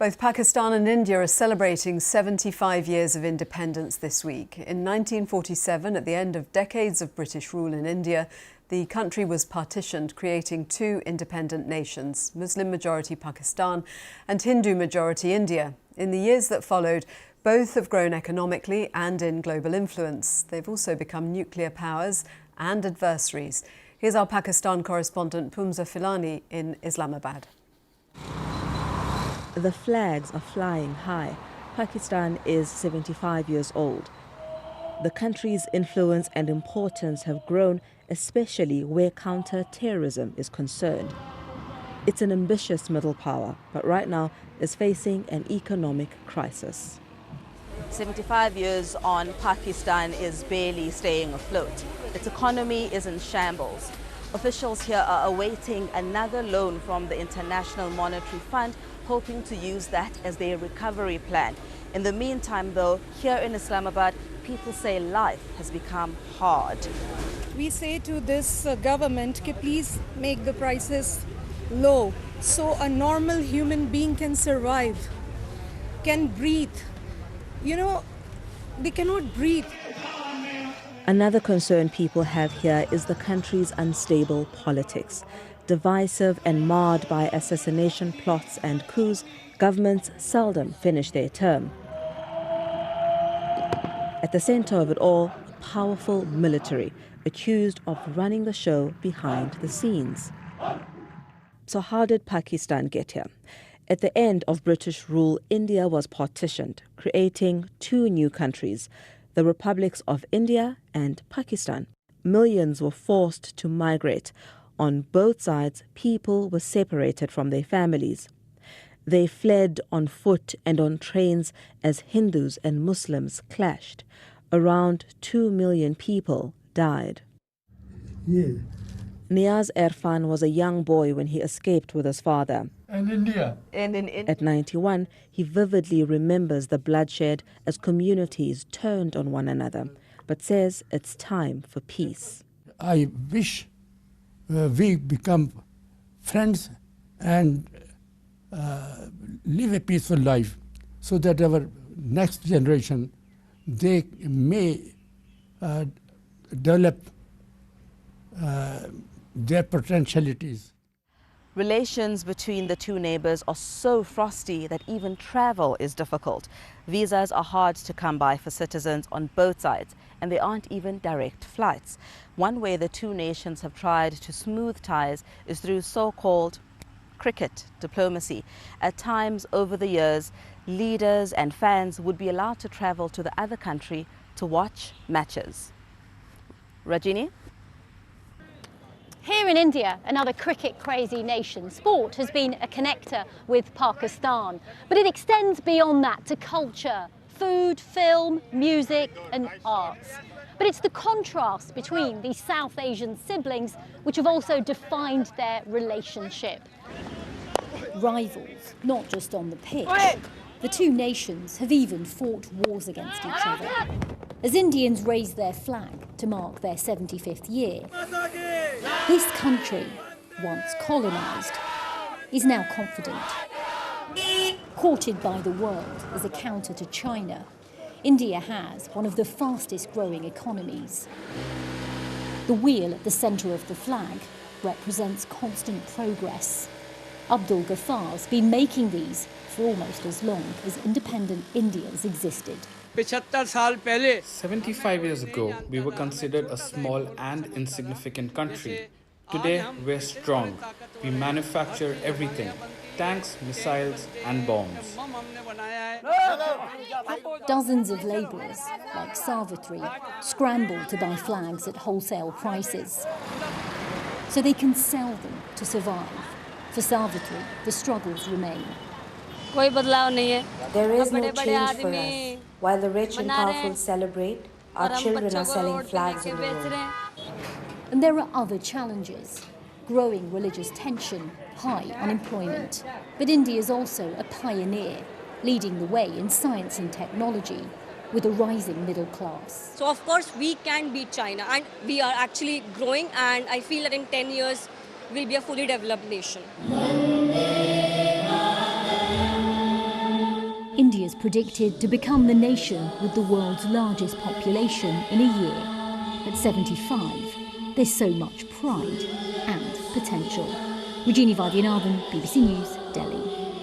Both Pakistan and India are celebrating 75 years of independence this week. In 1947, at the end of decades of British rule in India, the country was partitioned, creating two independent nations, Muslim-majority Pakistan and Hindu-majority India. In the years that followed, both have grown economically and in global influence. They've also become nuclear powers and adversaries. Here's our Pakistan correspondent Pumza Filani in Islamabad. The flags are flying high. Pakistan is 75 years old. The country's influence and importance have grown, especially where counter-terrorism is concerned. It's an ambitious middle power, but right now is facing an economic crisis. 75 years on, Pakistan is barely staying afloat. Its economy is in shambles. Officials here are awaiting another loan from the International Monetary Fund, hoping to use that as their recovery plan. In the meantime, though, here in Islamabad, people say life has become hard. We say to this government, please make the prices low so a normal human being can survive, can breathe. You know, they cannot breathe. Another concern people have here is the country's unstable politics. Divisive and marred by assassination plots and coups, governments seldom finish their term. At the center of it all, a powerful military accused of running the show behind the scenes. So how did Pakistan get here? At the end of British rule, India was partitioned, creating two new countries, the republics of India and Pakistan. Millions were forced to migrate. On both sides, people were separated from their families. They fled on foot and on trains as Hindus and Muslims clashed. Around 2 million people died. Yeah. Niaz Irfan was a young boy when he escaped with his father. And India. At 91, he vividly remembers the bloodshed as communities turned on one another, but says it's time for peace. I wish we become friends and live a peaceful life so that our next generation, they may develop their potentialities. Relations between the two neighbors are so frosty that even travel is difficult. Visas are hard to come by for citizens on both sides, and there aren't even direct flights. One way the two nations have tried to smooth ties is through so-called cricket diplomacy. At times over the years, leaders and fans would be allowed to travel to the other country to watch matches. Rajini? Here in India, another cricket-crazy nation, sport has been a connector with Pakistan. But it extends beyond that to culture, food, film, music and arts. But it's the contrast between these South Asian siblings which have also defined their relationship. Rivals, not just on the pitch. The two nations have even fought wars against each other. As Indians raise their flag to mark their 75th year, this country, once colonised, is now confident. Courted by the world as a counter to China, India has one of the fastest growing economies. The wheel at the centre of the flag represents constant progress. Abdul Ghafar's been making these for almost as long as independent India's existed. 75 years ago, we were considered a small and insignificant country. Today, we're strong. We manufacture everything: tanks, missiles, and bombs. Dozens of labourers, like Savitri, scramble to buy flags at wholesale prices so they can sell them to survive. For Savitri, the struggles remain. There is no change for us. While the rich and powerful celebrate, our children are selling flags on the road. And there are other challenges. Growing religious tension, high unemployment. But India is also a pioneer, leading the way in science and technology, with a rising middle class. So of course we can beat China, and we are actually growing, and I feel that in 10 years we'll be a fully developed nation. predicted to become the nation with the world's largest population in a year. At 75, there's so much pride and potential. Rajini Vaidyanathan, BBC News, Delhi.